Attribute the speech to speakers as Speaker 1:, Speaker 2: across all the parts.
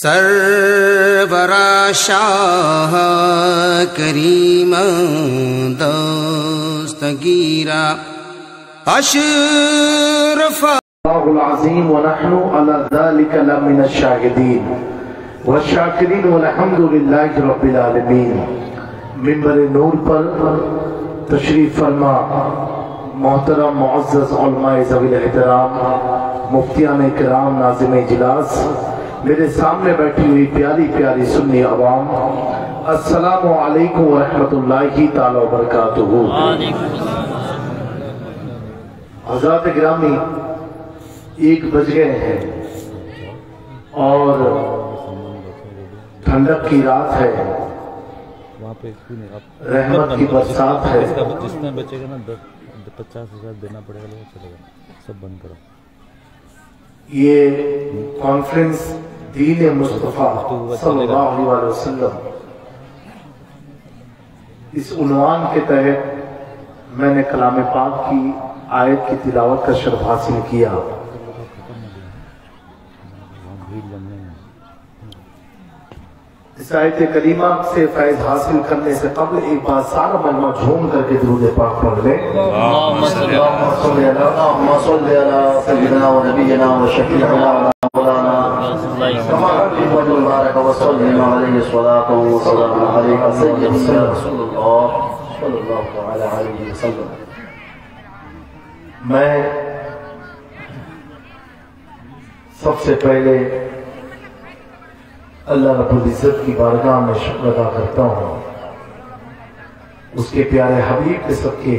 Speaker 1: سرورا شاہ کریم دستگیرا اشرف
Speaker 2: اللہ العظیم ونحن على ذلك لمن الشاہدین والشاکرین والحمد للہ رب العالمین۔ منبر نور پر تشریف فرما محترم معزز علماء ذوی الاحترام، مفتیان کرام، ناظم اجلاس، میرے سامنے بیٹھی ہوئی پیاری پیاری سنی عوام، السلام علیکم ورحمۃ اللہ تعالی وبرکاتہ۔ حضرات گرامی، 1 بج گئے ہیں اور ٹھنڈک کی رات ہے، رحمت کی برسات ہے۔
Speaker 3: جس میں بچے گا نا 50,000 دینا پڑے گا، چلے گا سب بند کرو۔
Speaker 2: یہ کانفرنس دین مصطفیٰ صلی اللہ علیہ وسلم، اس عنوان کے تحت میں نے کلام پاک کی آیت کی تلاوت کا شرف حاصل کیا۔ اس آیت کریمہ سے فیض حاصل کرنے سے قبل ایک بار سارا مجمع جھوم کر کے درود پاک پڑھ لیں۔ اللہم صلی علی سیدنا و نبینا و شفیعنا و مولانا محمد المبارک و صلی اللہ علیہ وسلم علیہ سید رسول اللہ صلی اللہ علیہ وسلم۔ میں سب سے پہلے اللہ رب العزت کی بارگاہ میں شکر ادا کرتا ہوں، اس کے پیارے حبیب کے صدقے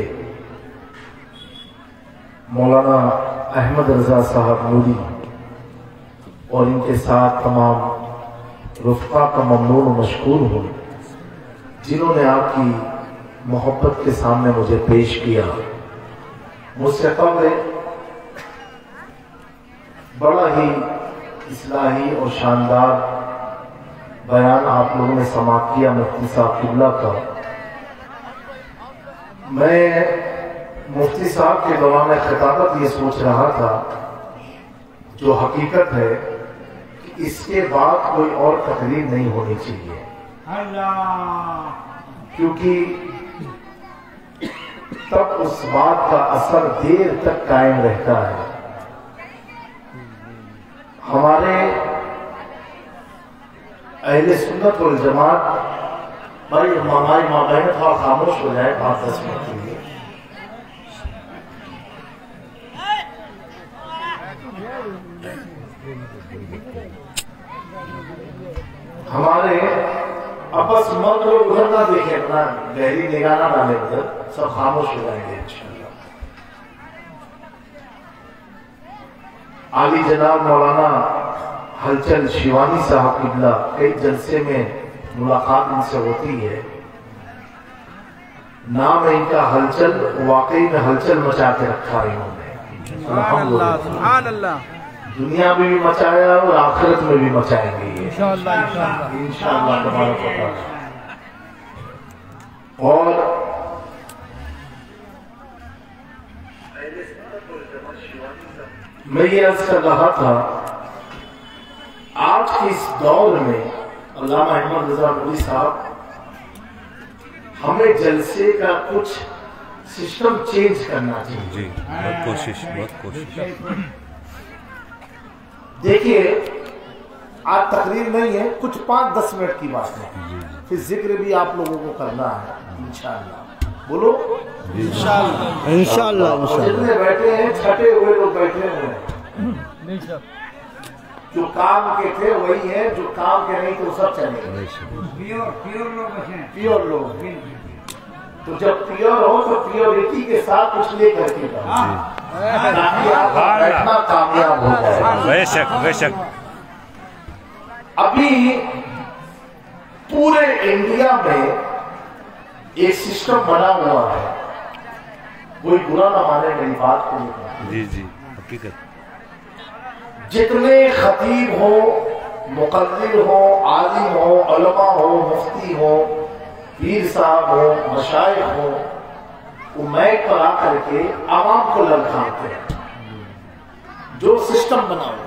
Speaker 2: مولانا احمد رضا صاحب نوری اور ان کے ساتھ تمام رفقا کا ممنون و مشکور ہوں، جنہوں نے آپ کی محبت کے سامنے مجھے پیش کیا۔ مجھ سے قبل بڑا ہی اصلاحی اور شاندار بیان آپ لوگوں نے سماعت کیا مفتی صاحب قبلہ کا۔ میں مفتی صاحب کے دوران خطابت یہ سوچ رہا تھا، جو حقیقت ہے کہ اس کے بعد کوئی اور تقریر نہیں ہونی چاہیے، کیونکہ تب اس بات کا اثر دیر تک قائم رہتا ہے۔ ہمارے اہل سنت والجماعت، بھائی ہماری ماں بہن تھوڑا خاموش ہو جائے 5-10 منٹ کے لیے۔ ہمارے ابس مرد لوگ ادھر نہ دیکھیں، اپنا گہری نگاہ نہ ڈالیں، ادھر سب خاموش ہو جائیں گے انشاءاللہ۔ عالی جناب مولانا ہلچل شیوانی صاحب قبلہ، کئی جلسے میں ملاقات ان سے ہوتی ہے، نام ہے ان کا ہلچل، واقعی میں ہلچل مچا کے رکھا ہے انہوں نے،
Speaker 4: سبحان اللہ،
Speaker 2: دنیا میں بھی مچایا اور آخرت میں بھی مچائیں گے انشاءاللہ تبارک و تعالی۔ اور میں یہ عرض کر رہا تھا، آج کے اس دور میں علامہ احمد رضا نوری صاحب ہمیں جلسے کا کچھ سسٹم چینج کرنا چاہیے۔
Speaker 3: جی، بہت کوشش۔
Speaker 2: دیکھیے، آج تقریر نہیں ہے، کچھ 5-10 منٹ کی بات ہے، پھر ذکر بھی آپ لوگوں کو کرنا ہے انشاءاللہ۔ بولو
Speaker 4: انشاءاللہ۔
Speaker 2: جتنے بیٹھے ہیں چھٹے ہوئے لوگ بیٹھے ہوئے ہیں، جو کام کے تھے وہی ہیں، جو کام کے نہیں تھے وہ سب چلے گئے، پیور لوگ۔ تو جب پیور ہو تو پیورٹی کے ساتھ کچھ لے کر کے تاکہ آپ کا بیٹھنا کامیاب ہو جائے۔
Speaker 3: بے شک۔
Speaker 2: ابھی پورے انڈیا میں ایک سسٹم بنا ہوا ہے، کوئی برا نہ مانے میری بات کو۔
Speaker 3: جی حقیقت،
Speaker 2: جتنے خطیب ہو، مقرر ہو، عالم ہو، علماء ہو، مفتی ہو، پیر صاحب ہو، مشائخ ہو، وہ میک پر آ کر کے عوام کو للکارتے ہیں۔ جو سسٹم بنا ہوا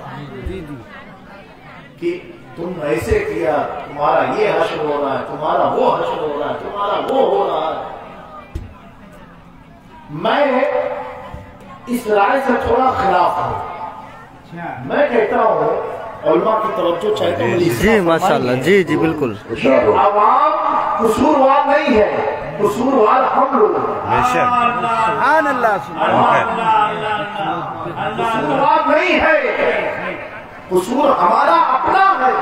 Speaker 2: کہ تم ایسے کیا، تمہارا یہ حشر ہو رہا ہے، تمہارا وہ حشر ہو رہا ہے، تمہارا وہ ہو رہا ہے. میں اس رائے سے تھوڑا خلاف ہوں. میں کہتا ہوں علماء کی توجہ چاہتا ہوں.
Speaker 5: جی ماشاءاللہ، جی جی بالکل.
Speaker 2: یہ عوام قصوروار نہیں ہے، قصوروار ہم لوگ ہیں.
Speaker 4: سبحان اللہ
Speaker 2: قصوروار نہیں ہے، قصور ہمارا اپنا ہے.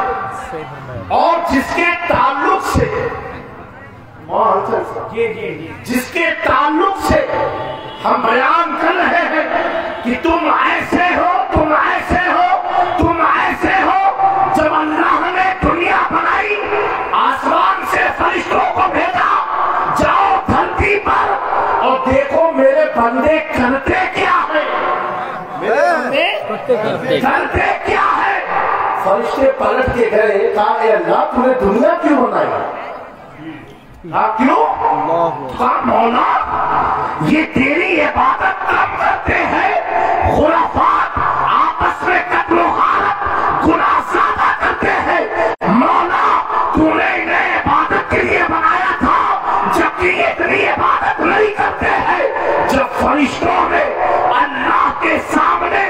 Speaker 2: اور جس کے تعلق سے جس کے تعلق سے ہم بیان کر رہے ہیں کہ تم ایسے ہو، تم ایسے ہو، تم ایسے ہو. جب اللہ نے دنیا بنائی، آسمان سے فرشتوں کو بھیجا، جاؤ دھرتی پر اور دیکھو میرے بندے کرتے کیا ہے، میرے بندے کرتے کیا ہے. فرشتے پلٹ کے گئے، کہا اے اللہ تو نے دنیا کیوں بنائی؟ کیوں؟ کہا مولا یہ تیری عبادت کم کرتے ہیں، خرافات، آپس میں قتل و غارت، گناہ زیادہ کرتے ہیں. مولا تو نے انہیں عبادت کے لیے بنایا تھا، جبکہ یہ اتنی عبادت نہیں کرتے ہیں. جب فرشتوں نے اللہ کے سامنے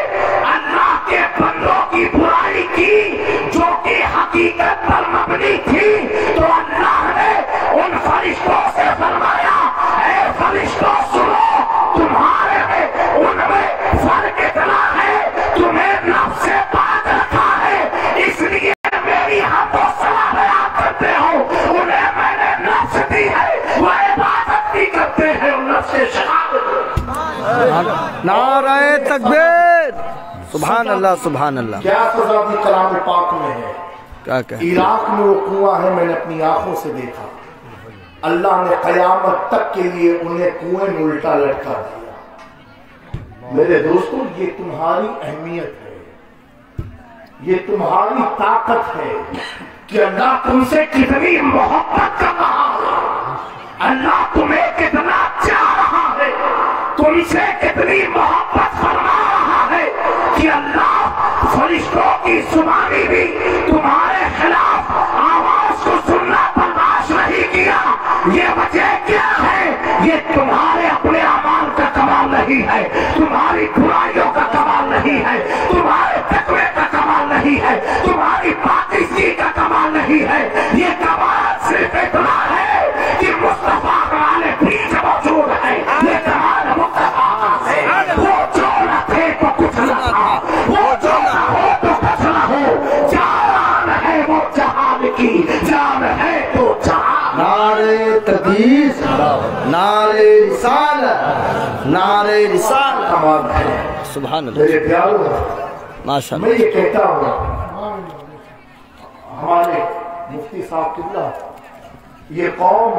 Speaker 2: اللہ کے بندوں کی برائی کی جو کہ حقیقت پر مبنی تھی، تو اللہ نے ان فرشتوں سے فرمایا اے فرشتوں سنو، تمہارے میں ان میں فرق اتنا ہے، تمہیں نفس سے پاک رکھا ہے، اس لیے میری حمد و ثنا بیان کرتے ہو. انہیں میں نے نفس دی ہے، وہ عبادت بھی کرتے ہیں، ان نفس سے شہادت.
Speaker 5: نعرہ تکبیر. سبحان اللہ سبحان اللہ.
Speaker 2: کیا سزا دی کلام پاک میں ہے.
Speaker 5: کیا کہ
Speaker 2: عراق میں وہ کنواں ہے، میں نے اپنی آنکھوں سے دیکھا. اللہ نے قیامت تک کے لیے انہیں کنویں میں الٹا لٹکا دیا. میرے دوستوں یہ تمہاری اہمیت ہے، یہ تمہاری طاقت ہے کہ اللہ تم سے کتنی محبت کر رہا ہے، اللہ تمہیں کتنا چاہ رہا ہے، تم سے کتنی محبت فرما رہا ہے کہ اللہ فرشتوں کی زبانی بھی تمہارے خلاف آواز کو سننا برداشت نہیں کیا. یہ وجہ کیا ہے؟ یہ تمہارے اپنے اعمال کا کمال نہیں ہے، تمہاری برائیوں کا کمال نہیں ہے، تمہارے تقوی کا کمال نہیں ہے، تمہاری پاکیزگی کا کمال نہیں ہے. یہ کمال صرف اتنا ہے کہ مصطفیٰ والے بیچ موجود ہے. یہ کمال مصطفیٰ کا ہے. وہ جو نہ تھے تو کچھ نہ تھا، وہ جو نہ ہو تو کچھ نہ ہو. جان ہے وہ جہان کی، جان ہے تو جہان.
Speaker 5: نعرہ تقدیس، نعرہ رسالت، نعرہ رسالت.
Speaker 2: کمال ہے.
Speaker 5: سبحان اللہ.
Speaker 2: میرے پیارو
Speaker 5: ماشاء
Speaker 2: میں
Speaker 5: اللہ.
Speaker 2: یہ کہتا ہوں ہمارے مفتی صاحب قبلہ، یہ قوم،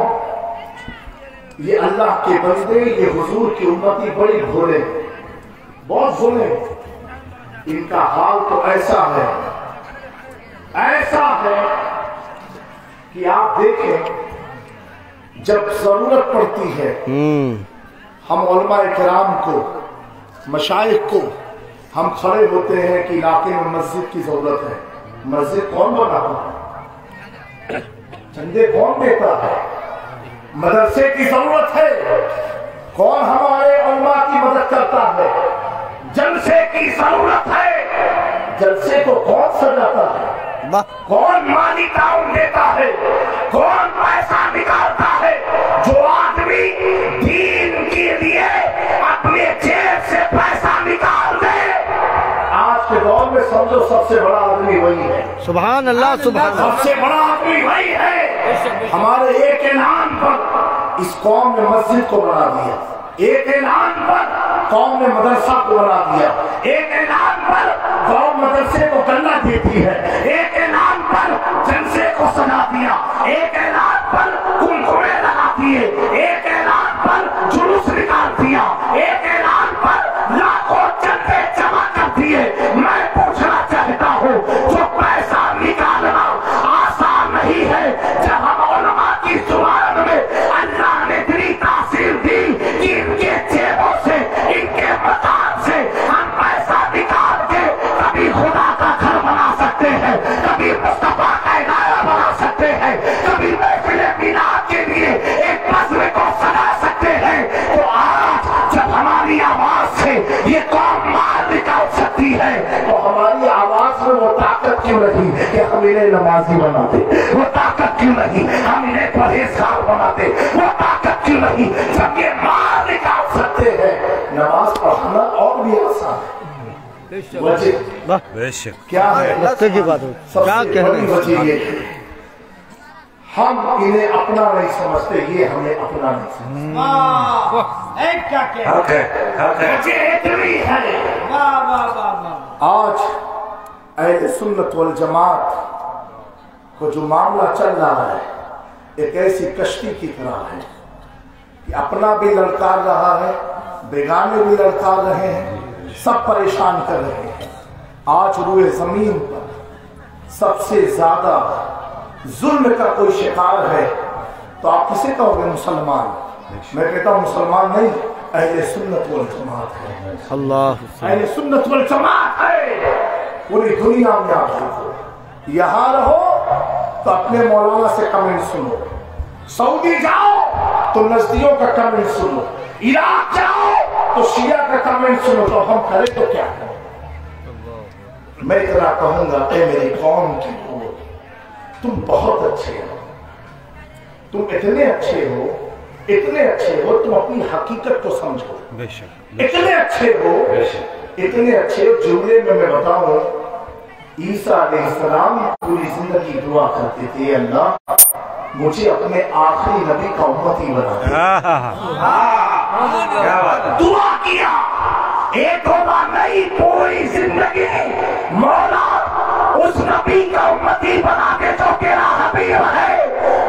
Speaker 2: یہ اللہ کے بندے، یہ حضور کی امتی بڑی بھولے، بہت بھولے. ان کا حال تو ایسا ہے، ایسا ہے کہ آپ دیکھیں جب ضرورت پڑتی ہے ہم علماء کرام کو، مشائخ کو، ہم کھڑے ہوتے ہیں کہ علاقے میں مسجد کی ضرورت ہے. مسجد کون بناتا ہے؟ چندے کون دیتا ہے؟ مدرسے کی ضرورت ہے، کون ہمارے علماء کی مدد کرتا ہے؟ جلسے کی ضرورت ہے، جلسے کو کون سجاتا ہے؟ کون مالی تعاون دیتا ہے؟ کون پیسہ نکالتا ہے؟ جو آدمی دین کے لیے اپنے جیب سے پیسہ نکال دے، آج کے دور میں سمجھو سب سے بڑا آدمی وہی ہے.
Speaker 5: سبحان اللہ سبحان اللہ.
Speaker 2: سب سے بڑا آدمی وہی ہے. ہمارے ایک اعلان پر اس قوم نے مسجد کو بنا دیا، ایک اعلان پر قوم نے مدرسہ کو بنا دیا، ایک اعلان پر قوم مدرسے کو گلہ دیتی ہے، ایک اعلان پر جلسے کو سجا دیا، ایک اعلان پر کنکمے لگاتی ہے، ایک اعلان پر جلوس نکال دیا، ایک اعلان پر لاکھوں چندے جمع کر دیے. میں پوچھنا چاہتا ہوں جو پیسہ نکالنا آسان نہیں ہے، جب ہم علماء کی زبان میں اللہ نے اتنی تاثیر دی کہ ان کے جیبوں سے، ان کے مکان سے ہم پیسہ نکال کے کبھی خدا کا گھر بنا سکتے ہیں، کبھی مصطفیٰ کہ ہم انہیں نمازی بناتے؟ وہ طاقت کیوں نہیں ہم انہیں پرہیزگار بناتے؟ وہ طاقت کیوں نہیں جب یہ مار نکال سکتے ہیں؟ نماز پڑھانا اور بھی آسان ہے۔ وجہ
Speaker 3: بے شک
Speaker 2: کیا ہے؟
Speaker 5: لگتے کی بات ہو
Speaker 2: سب
Speaker 5: کیا
Speaker 2: سے
Speaker 5: کہہ
Speaker 2: بڑی
Speaker 5: رہے
Speaker 2: وجہ یہ ہے ہم انہیں اپنا نہیں سمجھتے، یہ ہمیں اپنا نہیں سمجھتے۔ حق ہے، حق ہے۔ وجہ اتنی ہے آج اہل سنت والجماعت کو جو معاملہ چل رہا ہے ایک ایسی کشتی کی طرح ہے کہ اپنا بھی للکار رہا ہے، بیگانے بھی للکار رہے ہیں، سب پریشان کر رہے ہیں۔ آج روئے زمین پر سب سے زیادہ ظلم کا کوئی شکار ہے تو آپ کسے کہو گے؟ مسلمان۔ میں کہتا ہوں مسلمان نہیں، اہل سنت والجماعت ہے۔
Speaker 5: اللہ
Speaker 2: اہل سنت والجماعت ہے۔ پوری دنیا میں آپ دیکھو، یہاں رہو تو اپنے مولانا سے کمنٹ سنو، سعودی جاؤ تو نزدیوں کا کمنٹ سنو، عراق جاؤ تو شیعہ کا کمنٹ سنو، تو ہم کریں تو کیا کریں؟ میں اتنا کہوں گا اے میری قوم کی قوت، تم بہت اچھے ہو، تم اتنے اچھے ہو، اتنے اچھے ہو، تم اپنی حقیقت کو سمجھو،
Speaker 3: بے شک
Speaker 2: اتنے اچھے ہو، اتنے اچھے ہو۔ جملے میں بتاؤں، عیسیٰ علیہ السلام پوری زندگی دعا کرتے تھے، اللہ مجھے اپنے آخری نبی کا امتی بنا دے۔ دعا کیا، ایک بار نہیں، پوری زندگی مولا اس نبی کا امتی بنا کے جو تیرا حبیب ہے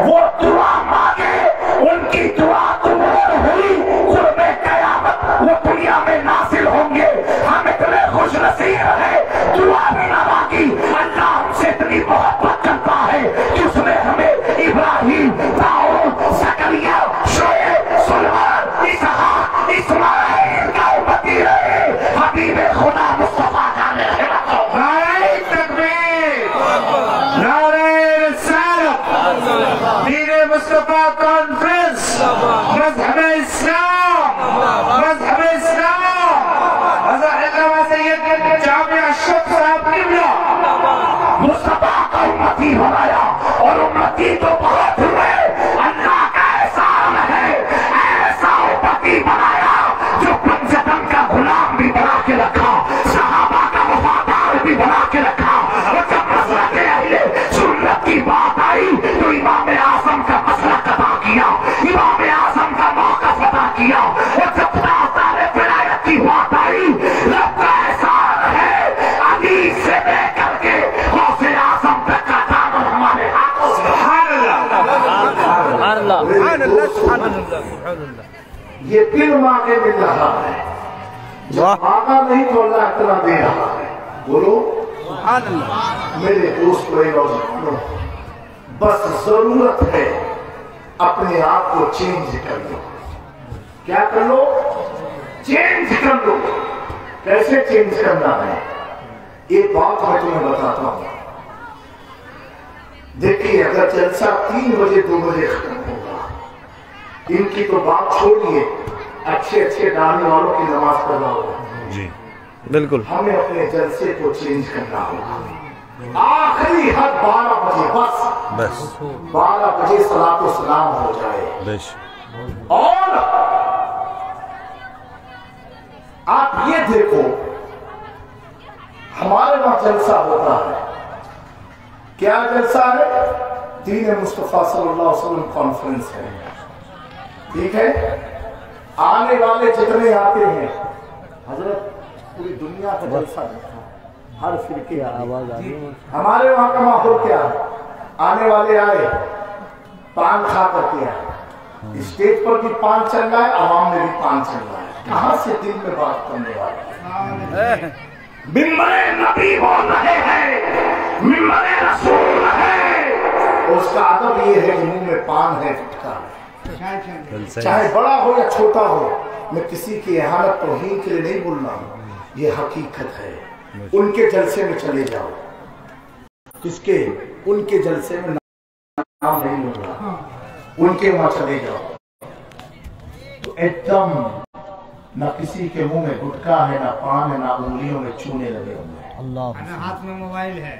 Speaker 2: وہ دعا مانگے، ان کی دعا قبول ہوئی، قرب قیامت وہ دنیا میں نازل ہوں گے۔ ہم اتنے خوش نصیب ہیں، دعا بھی نہ مانگی، اللہ ہم سے اتنی محبت کرتا ہے کہ اس نے ہمیں ابراہیم، داؤد، زکریا، شعیب، سلیمان، اسحاق، اسماعیل کا امتی رہے۔ حبیب خدا مصطفیٰ کا رحمت ہو۔ نعرہ تکبیر، نعرہ رسالت، دین مصطفیٰ کانفرنس، مذہب اسلام، مذہب اسلام، حضرت علامہ سید جامع اشرف صاحب قبلہ مصطفیٰ کا امتی بنایا، اور امتی تو بہت ہوئے، اللہ کا احسان ہے ایسا امتی بنایا جو پنجتن کا غلام بھی بنا کے رکھا، صحابہ کا وفادار بھی بنا کے رکھا، اور جب مسلک اہل سنت کی بات آئی تو امام اعظم کا مسلک ادا کیا، امام اعظم کا موقف ادا کیا، اور جب تاجدار ولایت کی بات آئی رب کا احسان ہے علی سے لے کر کے غوث اعظم تک کا دامن ہمارے ہاتھوں۔ سبحان اللہ،
Speaker 5: سبحان اللہ،
Speaker 4: سبحان اللہ، سبحان اللہ۔
Speaker 2: یہ پھر مانگے مل رہا ہے، جب مانگا نہیں تو اللہ اتنا دے رہا ہے۔ بولو
Speaker 4: سبحان اللہ۔
Speaker 2: میرے دوست بھائی نوجوانوں، بس ضرورت ہے اپنے آپ کو چینج کر لو۔ کیا کر لو؟ چینج کر لو۔ کیسے چینج کرنا ہے؟ ایک بات میں تمہیں بتاتا ہوں۔ دیکھیے اگر جلسہ 3 بجے 2 بجے ختم ہوگا، ان کی تو بات چھوڑیے، اچھے اچھے ڈالنے والوں کی نماز پڑھنا ہوگا۔
Speaker 3: جی
Speaker 5: بالکل
Speaker 2: ہمیں اپنے جلسے کو چینج کرنا ہوگا۔ آخری حد 12 بجے، بس 12 بجے صلاۃ و سلام ہو جائے۔
Speaker 3: بے شک
Speaker 2: اور آپ یہ دیکھو ہمارے وہاں جلسہ ہوتا ہے، کیا جلسہ ہے؟ دین مصطفیٰ صلی اللہ علیہ وسلم کانفرنس ہے، ٹھیک ہے؟ آنے والے جتنے آتے ہیں، حضرت پوری دنیا کا جلسہ دیکھا، ہر فرقے آواز آ رہی ہے۔ ہمارے وہاں کا ماحول کیا ہے؟ آنے والے آئے، پان کھا کر کے آئے، اسٹیج پر بھی پان چل رہا ہے، عوام میں بھی پان چل رہا ہے، کہاں سے دل میں بات کرنے والے؟ ممبر نبی بول رہے ہیں، ممبر رسول ہے، اس کا ادب یہ ہے کہ منہ میں پان ہے، گٹکا ہے، چاہے بڑا ہو یا چھوٹا ہو۔ میں کسی کی اہانت توہین کے لیے نہیں بول رہا ہوں، یہ حقیقت ہے۔ ان کے جلسے میں چلے جاؤ، کس کے؟ ان کے جلسے میں نام نہیں لوں گا، ان کے وہاں چلے جاؤ تو ایک دم نہ کسی کے منہ میں گٹکا ہے، نہ پان ہے، نہ انگلیوں میں چونے لگے ہوئے ہیں۔
Speaker 5: اللہ
Speaker 4: ہاتھ میں موبائل ہے،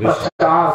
Speaker 2: 50